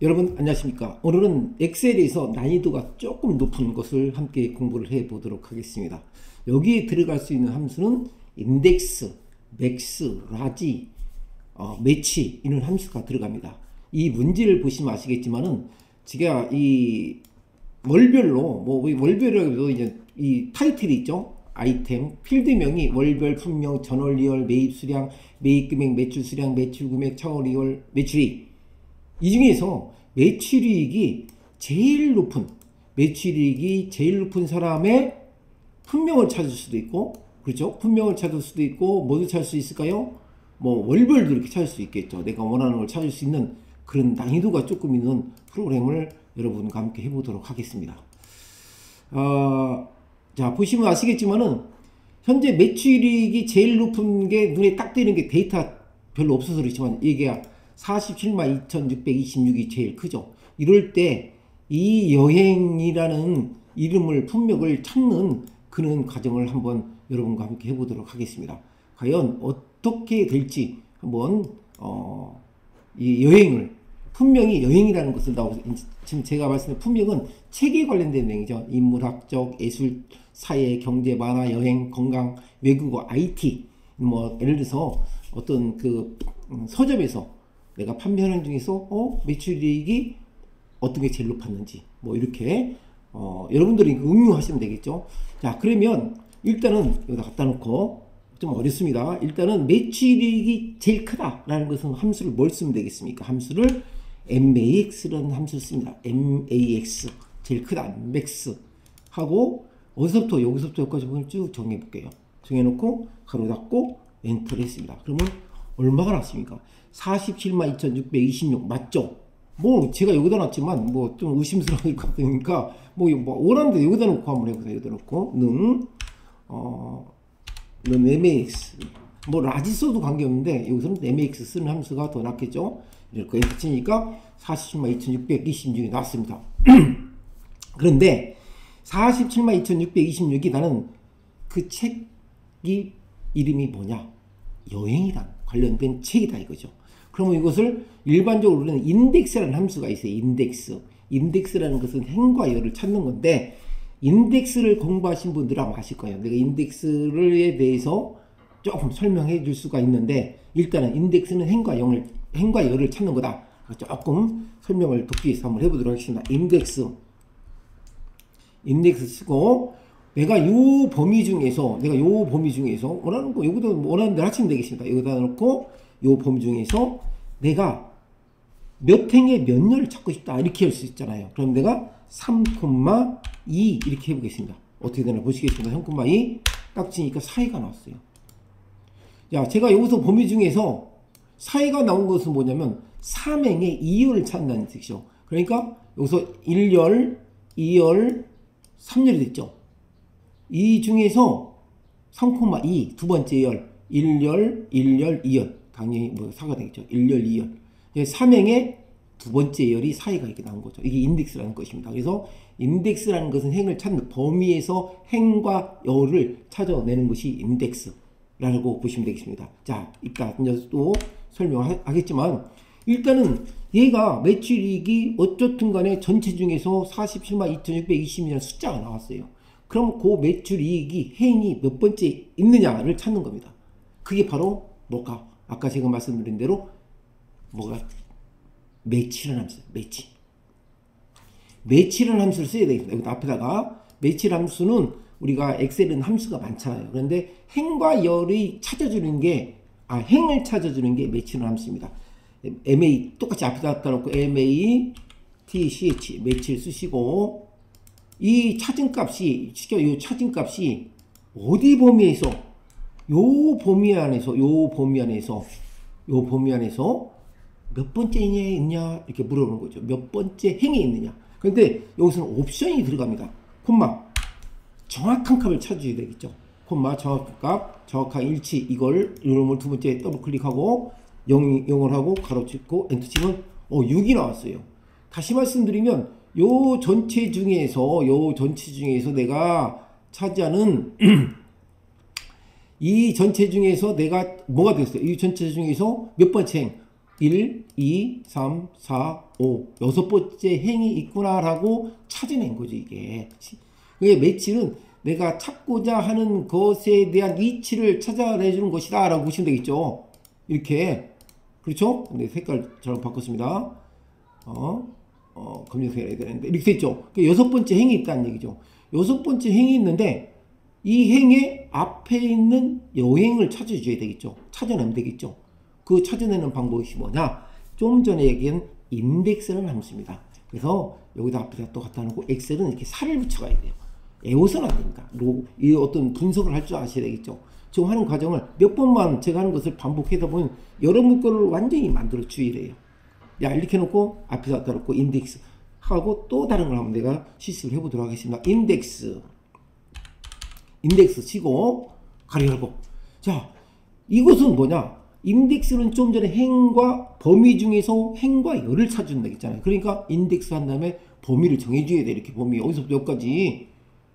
여러분 안녕하십니까. 오늘은 엑셀에서 난이도가 조금 높은 것을 함께 공부를 해 보도록 하겠습니다. 여기에 들어갈 수 있는 함수는 인덱스, 맥스, 라지, 매치 이런 함수가 들어갑니다. 이 문제를 보시면 아시겠지만은 제가 이 월별로 월별이라고 해도 이제 이 타이틀이 있죠. 아이템, 필드명이 월별, 품명, 전월리월, 매입 수량, 매입 금액, 매출 수량, 매출 금액, 차월리월, 매출이 이 중에서 매출이익이 제일 높은 사람의 품명을 찾을 수도 있고, 그렇죠? 품명을 찾을 수도 있고, 뭐도 찾을 수 있을까요? 뭐 월별도 이렇게 찾을 수 있겠죠. 내가 원하는 걸 찾을 수 있는 그런 난이도가 조금 있는 프로그램을 여러분과 함께 해보도록 하겠습니다. 자, 보시면 아시겠지만은 현재 매출이익이 제일 높은 게 눈에 딱 띄는 게 데이터 별로 없어서 그렇지만 이게 472,626이 제일 크죠. 이럴 때 이 여행이라는 이름을 품명을 찾는 그런 과정을 한번 여러분과 함께 해보도록 하겠습니다. 과연 어떻게 될지 한번 이 여행을 품명이 여행이라는 것을 나오고 지금 제가 말씀드린 품명은 책에 관련된 내용이죠. 인문학적, 예술, 사회, 경제, 만화, 여행, 건강, 외국어, IT 뭐 예를 들어서 어떤 그 서점에서 내가 판매하는 중에서 매출이익이 어떤 게 제일 높았는지 뭐 이렇게 여러분들이 응용하시면 되겠죠. 자, 그러면 일단은 여기다 갖다 놓고 좀 어렵습니다. 일단은 매출이익이 제일 크다라는 것은 함수를 뭘 쓰면 되겠습니까? 함수를 MAX라는 함수를 씁니다. MAX 제일 크다 MAX 하고 어디서부터 여기서부터 여기까지 쭉 정해 볼게요. 정해 놓고 가로 닫고 엔터를 했습니다. 그러면 얼마가 났습니까? 472,626 맞죠? 뭐 제가 여기다 놨지만 뭐 좀 의심스러울 것 같으니까 뭐 원하는데 여기다 놓고 한번 해보세요. 여기다 놓고 는 MAX 뭐 라지 써도 관계없는데 여기서는 MAX 쓰는 함수가 더 낫겠죠? 이렇게 엔터 치니까 472,626이 나왔습니다. 그런데 472,626이 나는 그 책이 이름이 뭐냐? 여행이랑 관련된 책이다 이거죠. 그러면 이것을 일반적으로 우리는 인덱스라는 함수가 있어요. 인덱스라는 것은 행과 열을 찾는 건데 인덱스를 공부하신 분들은 아마 아실 거예요. 내가 인덱스에 대해서 조금 설명해 줄 수가 있는데 일단은 인덱스는 행과 열을 찾는 거다. 조금 설명을 돕기 위해서 한번 해보도록 하겠습니다. 인덱스 쓰고 내가 요 범위 중에서 원하는 거 여기도 원하는 대로 하시면 되겠습니다. 여기다 놓고 요 범위 중에서 내가 몇 행에 몇 열을 찾고 싶다 이렇게 할 수 있잖아요. 그럼 내가 3,2 이렇게 해보겠습니다. 어떻게 되나 보시겠습니다. 3,2 딱 치니까 4가 나왔어요. 자, 제가 여기서 범위 중에서 4가 나온 것은 뭐냐면 3행에 2열을 찾는다는 뜻이죠. 그러니까 여기서 1열, 2열, 3열이 됐죠. 이 중에서 3,2 두 번째 열 1열, 1열, 2열 당연히 뭐 4가 되겠죠. 1열, 2열 3행의 두 번째 열이 4가 이렇게 나온 거죠. 이게 인덱스라는 것입니다. 그래서 인덱스라는 것은 행을 찾는 범위에서 행과 열을 찾아내는 것이 인덱스라고 보시면 되겠습니다. 자, 이따 이제 또 설명을 하겠지만 일단은 얘가 매출이익이 어쨌든 간에 전체 중에서 472,620이라는 숫자가 나왔어요. 그럼 그 매출이익이 행이 몇 번째 있느냐를 찾는 겁니다. 그게 바로 뭘까? 아까 제가 말씀드린 대로 뭐가 매치라는 함수예요. 매치라는 함수를 써야 되겠습니다. 여기 앞에다가 매치 함수는 우리가 엑셀은 함수가 많잖아요. 그런데 행과 열이 찾아주는 게 행을 찾아주는 게 매치라는 함수입니다. MA 똑같이 앞에다 갖다 놓고 MA TCH 매치를 쓰시고 이 찾은 값이 어디 범위에서 요 범위 안에서 몇 번째 행에 있냐 이렇게 물어보는 거죠. 몇 번째 행에 있느냐. 그런데 여기서는 옵션이 들어갑니다. 콤마 정확한 값을 찾아줘야 되겠죠. 콤마 정확한 값, 정확한 일치 이걸 이놈을 두 번째 더블 클릭하고 0을 하고 가로 찍고 엔터 치면 6이 나왔어요. 다시 말씀드리면 요 전체 중에서 내가 차지하는 이 전체 중에서 내가 뭐가 되겠어요? 이 전체 중에서 몇 번째 행? 1, 2, 3, 4, 5 여섯 번째 행이 있구나라고 찾아낸 거죠. 이게 매치는 내가 찾고자 하는 것에 대한 이치를 찾아내주는 것이다 라고 보시면 되겠죠. 이렇게 그렇죠? 근데 색깔 잘 바꿨습니다. 검정색을 해야 되는데 이렇게 됐죠. 여섯 번째 행이 있다는 얘기죠. 여섯 번째 행이 있는데 이 행의 앞에 있는 여행을 찾아줘야 되겠죠. 찾아내면 되겠죠. 그 찾아내는 방법이 뭐냐? 좀 전에 얘기한 인덱스라는 함수입니다. 그래서 여기다 앞에다 또 갖다 놓고 엑셀은 이렇게 살을 붙여가야 돼요. 외워서는 안 됩니다. 이 어떤 분석을 할 줄 아셔야 되겠죠. 지금 하는 과정을 몇 번만 제가 하는 것을 반복해서 보면 여러분 거를 완전히 만들어 주의래요. 야, 이렇게 놓고 앞에다 갖다 놓고 인덱스 하고 또 다른 걸 한번 내가 실습을 해보도록 하겠습니다. 인덱스 치고 가로 열고. 자, 이것은 뭐냐? 인덱스는 좀 전에 행과 범위 중에서 행과 열을 찾아준다 했잖아요. 그러니까 인덱스 한 다음에 범위를 정해줘야 돼. 이렇게 범위 어디서부터 여기까지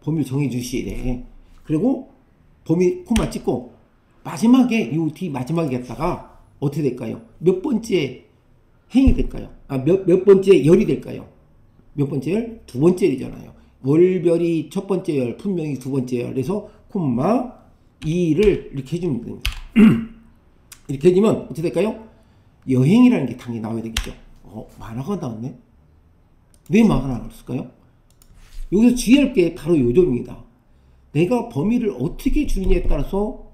범위를 정해주셔야 돼. 그리고 범위 콤마 찍고 마지막에 요 뒤 마지막에 갔다가 어떻게 될까요? 몇 번째 행이 될까요? 몇 번째 열이 될까요? 몇 번째 열? 두 번째 열이잖아요. 월별이 첫 번째 열, 분명히 두 번째 열. 그래서 콤마 2를 이렇게 해주면 됩니다. 이렇게 해주면 어떻게 될까요? 여행이라는 게 당연히 나와야 되겠죠. 만화가 나왔네? 왜 만화가 나왔을까요? 여기서 주의할 게 바로 요 점입니다. 내가 범위를 어떻게 줄이냐에 따라서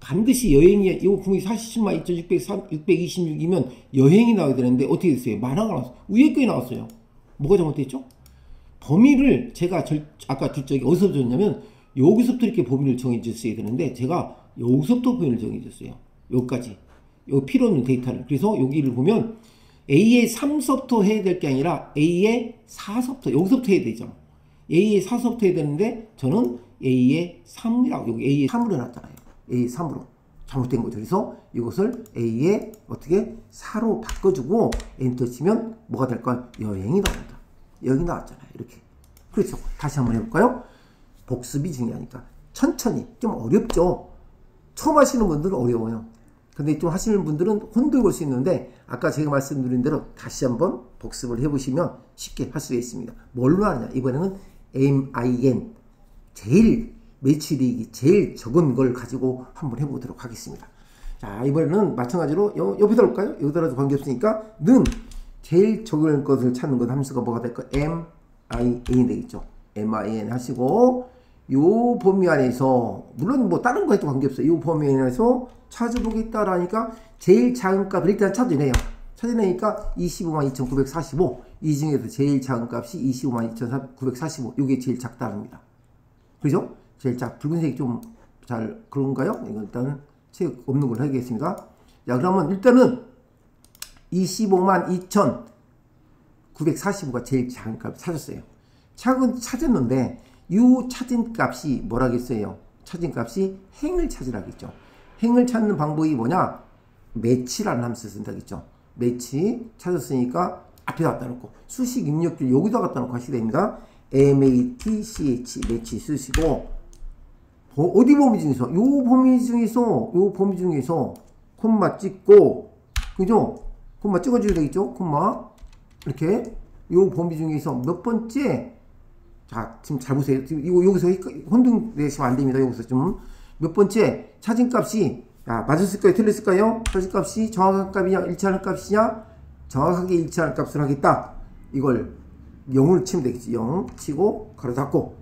반드시 여행이, 이거 분명히 47만 2626이면 여행이 나와야 되는데 어떻게 됐어요? 만화가 나왔어요. 위에 거에 나왔어요. 뭐가 잘못됐죠? 범위를 제가 아까 둘째에 어디서 줬냐면 여기서부터 이렇게 범위를 정해줬어야 되는데 제가 여기서부터 범위를 정해줬어요. 여기까지. 여기 필요 없는 데이터를. 그래서 여기를 보면 A의 3서부터 해야 될 게 아니라 A의 4서부터 여기서부터 해야 되죠. A의 4서부터 해야 되는데 저는 A의 3이라고 여기 A의 3으로 해놨잖아요. A의 3으로. 잘못된 거죠. 그래서 이것을 A의 어떻게 4로 바꿔주고 엔터 치면 뭐가 될까요? 여행이 나옵니다. 여기 나왔잖아요. 이렇게. 그렇죠. 다시 한번 해볼까요? 복습이 중요하니까. 천천히. 좀 어렵죠. 처음 하시는 분들은 어려워요. 근데 좀 하시는 분들은 혼도 볼 수 있는데 아까 제가 말씀드린 대로 다시 한번 복습을 해보시면 쉽게 할 수가 있습니다. 뭘로 하느냐? 이번에는 MIN 제일 매출이익이 제일 적은 걸 가지고 한번 해보도록 하겠습니다. 자, 이번에는 마찬가지로 여기다 올까요? 여기다라도 관계없으니까 는 제일 적은 것을 찾는 것 함수가 뭐가 될까요? MIN이 되겠죠. MIN 하시고 요 범위 안에서 물론 뭐 다른 거 해도 관계없어요. 요 범위 안에서 찾아보겠다라니까 제일 작은 값을 일단 찾아내요. 찾아내니까 252,945 이 중에서 제일 작은 값이 252,945 이게 제일 작다랍니다. 그죠? 제일 붉은색이 좀 잘 그런가요? 이거 일단 책 없는 걸로 하겠습니다. 자, 그러면 일단은 252,945가 제일 작은 값을 찾았어요. 찾았는데 이 찾은 값이 뭐라겠어요? 찾은 값이 행을 찾으라겠죠. 행을 찾는 방법이 뭐냐? 매치라는 함수 쓴다겠죠. 매치 찾았으니까 앞에다 갖다 놓고 수식 입력줄 여기다 갖다 놓고 하시게 됩니다. MATCH 매치 쓰시고 어디 범위 중에서? 요 범위 중에서 콤마 찍고 그죠? 콤마 찍어줘야 되겠죠? 콤마 이렇게 요 범위 중에서 몇 번째 자, 지금 잘 보세요. 지금 이거 여기서 혼동되시면 안 됩니다. 여기서 좀 몇 번째 찾은 값이 맞았을까요? 틀렸을까요? 찾은 값이 정확한 값이냐? 일치하는 값이냐? 정확하게 일치하는 값을 하겠다. 이걸 0을 치면 되겠지. 0 치고 가로 닫고.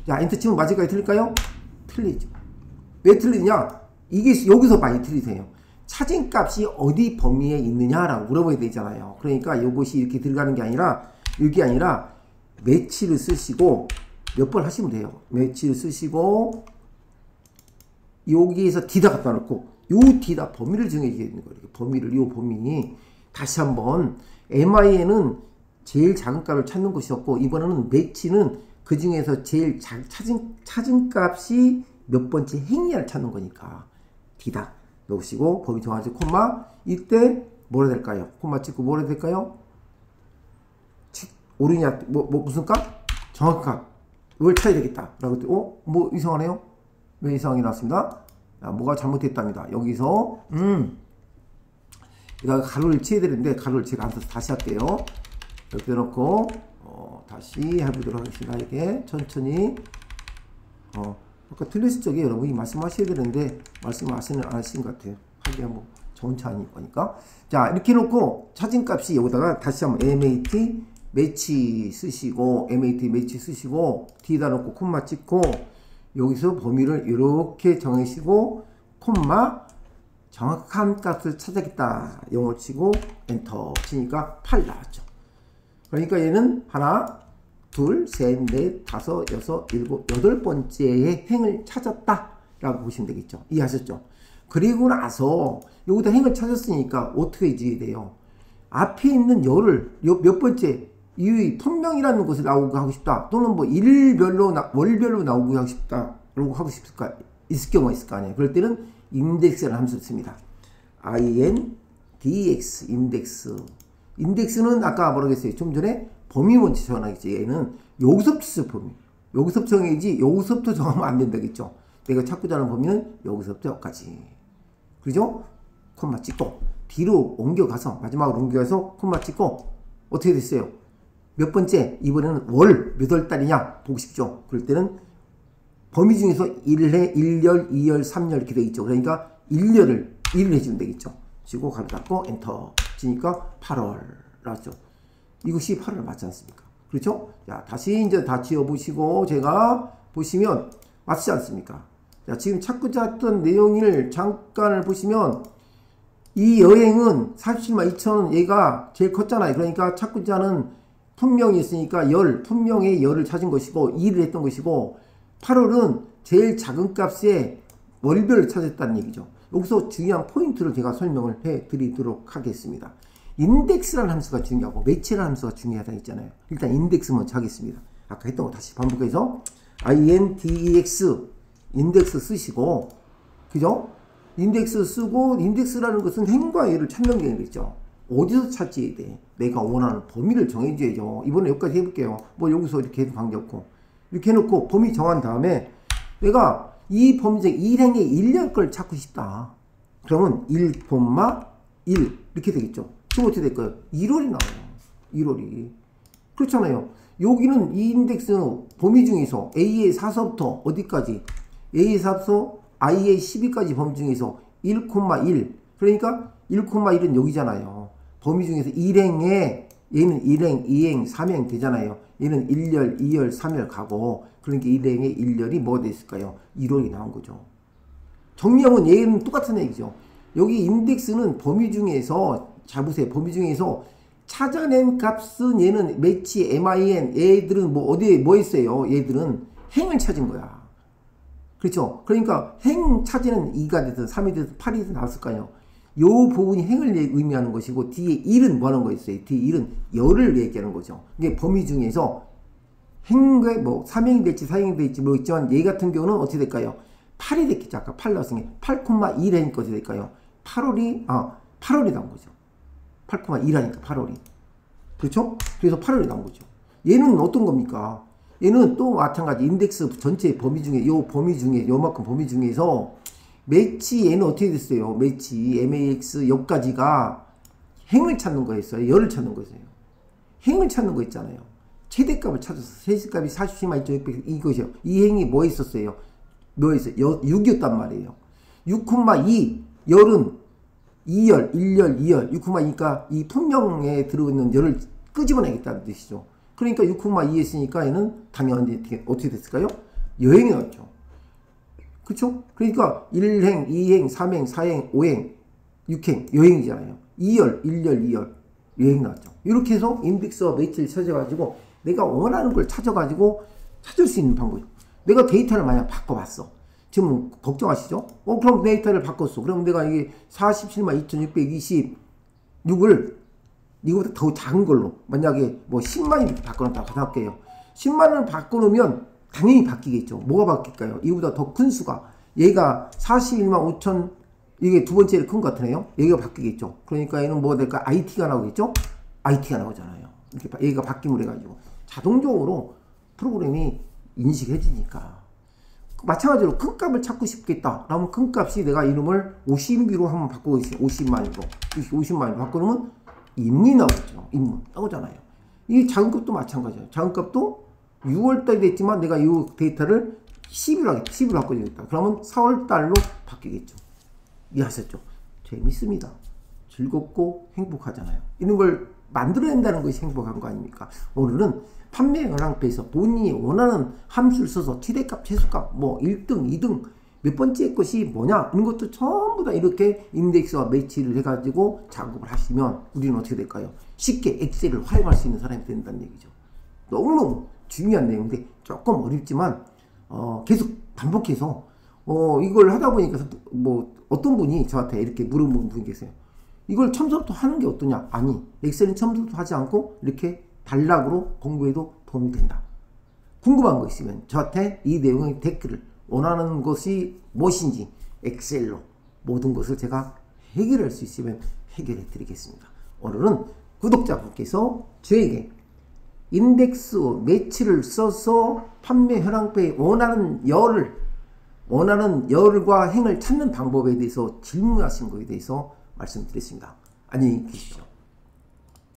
자, 엔터 치면 맞을까요? 틀릴까요? 틀리죠. 왜 틀리냐? 이게 여기서 많이 틀리세요. 찾은 값이 어디 범위에 있느냐라고 물어봐야 되잖아요. 그러니까 이것이 이렇게 들어가는 게 아니라 이게 아니라 매치를 쓰시고 몇 번 하시면 돼요. 매치를 쓰시고 여기에서 D다 갖다 놓고 요 D다 범위를 정해줘야 되는 거예요. 범위를 요 범위 다시 한번 MIN은 제일 작은 값을 찾는 것이었고 이번에는 매치는 그 중에서 제일 찾은 값이 몇 번째 행위를 찾는 거니까 D다 넣으시고 범위 정하시고 콤마 이때 뭐라 될까요? 콤마 찍고 뭐라 될까요? 오르냐 무슨 값? 정확한 값. 이걸 찾아야 되겠다. 라고 했더니 뭐 이상하네요? 왜 이상하게 나왔습니다? 자, 뭐가 잘못됐답니다. 여기서 제가 가로를 치야 되는데 가로를 제가 안 써서 다시 할게요. 이렇게 놓고 다시 해보도록 하겠습니다. 이게 천천히 아까 틀렸을 적에 여러분이 말씀하셔야 되는데 말씀 안 하신 것 같아요. 하기야 뭐 천천히 거니까. 자, 이렇게 놓고 찾은 값이 여기다가 다시 한번 MAT 매치 쓰시고 MAT 매치 쓰시고 D에다 놓고 콤마 찍고 여기서 범위를 이렇게 정하시고 콤마 정확한 값을 찾아겠다 0을 치고 엔터 치니까 8 나왔죠. 그러니까 얘는 하나 둘 셋 넷 다섯 여섯 일곱 여덟 번째의 행을 찾았다 라고 보시면 되겠죠. 이해하셨죠? 그리고 나서 여기다 행을 찾았으니까 어떻게 해줘야 돼요? 앞에 있는 열을 몇 번째 이 분명이라는 것을 나오고 하고 싶다 또는 뭐 일별로 월별로 나오고 하고 싶다 라고 하고 싶을까 있을 경우가 있을 거 아니에요. 그럴 때는 인덱스라는 함수를 씁니다. indx 인덱스는 아까 뭐라고 했어요? 좀 전에 범위 먼저 정하겠지. 얘는 여기서부터 쓰 범위 여기서부터 정해야지 여기서부터 정하면 안 된다겠죠. 내가 찾고자 하는 범위는 여기서부터 여기까지. 그죠? 콤마 찍고 뒤로 옮겨가서 마지막으로 옮겨가서 콤마 찍고 어떻게 됐어요? 몇 번째? 이번에는 월 몇 월 달이냐 보고 싶죠. 그럴 때는 범위 중에서 1회, 1열, 2열, 3열 이렇게 되어 있죠. 그러니까 1을 해주면 되겠죠. 치고 가로 닫고 엔터 치니까 8월 나왔죠. 이것이 8월 맞지 않습니까? 그렇죠? 자, 다시 이제 다 지어보시고 제가 보시면 맞지 않습니까? 자, 지금 찾고자 했던 내용을 잠깐을 보시면 이 여행은 47만 2천원 얘가 제일 컸잖아요. 그러니까 찾고자 하는 품명이 있으니까 품명의 열을 찾은 것이고 2를 했던 것이고 8월은 제일 작은 값의 월별을 찾았다는 얘기죠. 여기서 중요한 포인트를 제가 설명을 해 드리도록 하겠습니다. 인덱스라는 함수가 중요하고 매치라는 함수가 중요하다 했잖아요. 일단 인덱스 먼저 하겠습니다. 아까 했던 거 다시 반복해서 index 인덱스 쓰시고 그죠? 인덱스 쓰고 인덱스라는 것은 행과 예를 찾는 게 있죠. 어디서 찾지 돼? 내가 원하는 범위를 정해줘야죠. 이번에 여기까지 해볼게요. 뭐 여기서 이렇게 해도 관계없고 이렇게 해놓고 범위 정한 다음에 내가 이 범위 중에 1행의 1열 걸 찾고 싶다. 그러면 1, 1 이렇게 되겠죠. 지금 어떻게 될까요? 1월이 나와요. 1월이. 그렇잖아요. 여기는 이 인덱스는 범위 중에서 A의 4서부터 어디까지? A의 4서부터 I의 12까지 범위 중에서 1,1 그러니까 1,1은 여기잖아요. 범위 중에서 1행에 얘는 1행, 2행, 3행 되잖아요. 얘는 1열, 2열, 3열 가고 그러니까 1행의 1열이 뭐가 됐을까요? 1월이 나온 거죠. 정리하면 얘는 똑같은 얘기죠. 여기 인덱스는 범위 중에서 잘 보세요. 범위 중에서 찾아낸 값은 얘는 매치, min 얘들은 뭐 어디에 뭐 있어요? 얘들은 행을 찾은 거야. 그렇죠? 그러니까 행 찾이는 2가 되든 3이 되든 8이 되든 나왔을까요? 요 부분이 행을 의미하는 것이고 뒤에 1은 뭐 하는 거 있어요? 뒤에 1은 열을 얘기하는 거죠. 이게 범위 중에서 행과 뭐 3행이 될지 4행이 될지 뭐 있지만 얘 같은 경우는 어떻게 될까요? 8이 됐겠죠. 아까 8 나왔으니 8,1 하니까 어떻게 될까요? 8월이 나온 거죠. 8,1 하니까 8월이. 그렇죠? 그래서 8월이 나온 거죠. 얘는 어떤 겁니까? 얘는 또 마찬가지 인덱스 전체 범위 중에 요 범위 중에 요만큼 범위 중에서 매치 얘는 어떻게 됐어요? 매치 max 여기까지가 행을 찾는 거였어요. 열을 찾는 거였어요. 행을 찾는 거 있잖아요. 최대값을 찾아서 세시값이 47만 2,600 이것이요. 이 행이 뭐 있었어요? 뭐 있어요? 6이었단 말이에요. 6,2 열은 2열, 1열, 2열 6,2니까 이 품명에 들어있는 열을 끄집어내겠다는 뜻이죠. 그러니까 6,2 했으니까 얘는 당연히 어떻게 됐을까요? 여행이 나왔죠. 그쵸? 그러니까 1행, 2행, 3행, 4행, 5행, 6행 여행이잖아요. 2열, 1열, 2열 여행 나왔죠. 이렇게 해서 인덱스와 매치를 찾아가지고 내가 원하는 걸 찾아가지고 찾을 수 있는 방법이죠. 내가 데이터를 만약 바꿔봤어. 지금 걱정하시죠? 그럼 데이터를 바꿨어. 그럼 내가 이게 47만 2,626을 이거보다 더 작은 걸로 만약에 뭐 10만이 바꿔놓았다고 생각할게요. 10만을 바꿔놓으면 당연히 바뀌겠죠. 뭐가 바뀔까요? 이거보다 더 큰 수가 얘가 41만 5천 이게 두 번째로 큰 것 같으네요. 얘가 바뀌겠죠. 그러니까 얘는 뭐가 될까? IT가 나오겠죠? IT가 나오잖아요. 이렇게 얘가 바뀜을 해가지고 자동적으로 프로그램이 인식해 주니까 마찬가지로 큰 값을 찾고 싶겠다. 그러면 큰 값이 내가 이름을 50미로 한번 바꾸겠어요. 50만으로. 50만으로 바꾸면 인문이 나오죠. 인문. 나오잖아요. 이 작은 값도 마찬가지예요. 작은 값도 6월달이 됐지만 내가 이 데이터를 10일로 하겠다. 10일로 바꿔주겠다. 그러면 4월달로 바뀌겠죠. 이해하셨죠? 재밌습니다. 즐겁고 행복하잖아요. 이런 걸 만들어낸다는 것이 행복한 거 아닙니까? 오늘은 판매 현황표에서 본인이 원하는 함수를 써서 최대값, 최소값, 뭐 1등, 2등, 몇 번째 것이 뭐냐 이런 것도 전부 다 이렇게 인덱스와 매치를 해가지고 작업을 하시면 우리는 어떻게 될까요? 쉽게 엑셀을 활용할 수 있는 사람이 된다는 얘기죠. 너무너무 중요한 내용인데 조금 어렵지만 계속 반복해서 이걸 하다 보니까 뭐 어떤 분이 저한테 이렇게 물어보는 분이 계세요. 이걸 처음부터 하는 게 어떠냐? 아니, 엑셀은 처음부터 하지 않고 이렇게 단락으로 공부해도 도움이 된다. 궁금한 거 있으면 저한테 이 내용의 댓글을 원하는 것이 무엇인지 엑셀로 모든 것을 제가 해결할 수 있으면 해결해 드리겠습니다. 오늘은 구독자분께서 저에게 인덱스 매치를 써서 판매 현황표에 원하는 열과 행을 찾는 방법에 대해서 질문하신 것에 대해서 말씀드렸습니다. 안녕히 계십시오.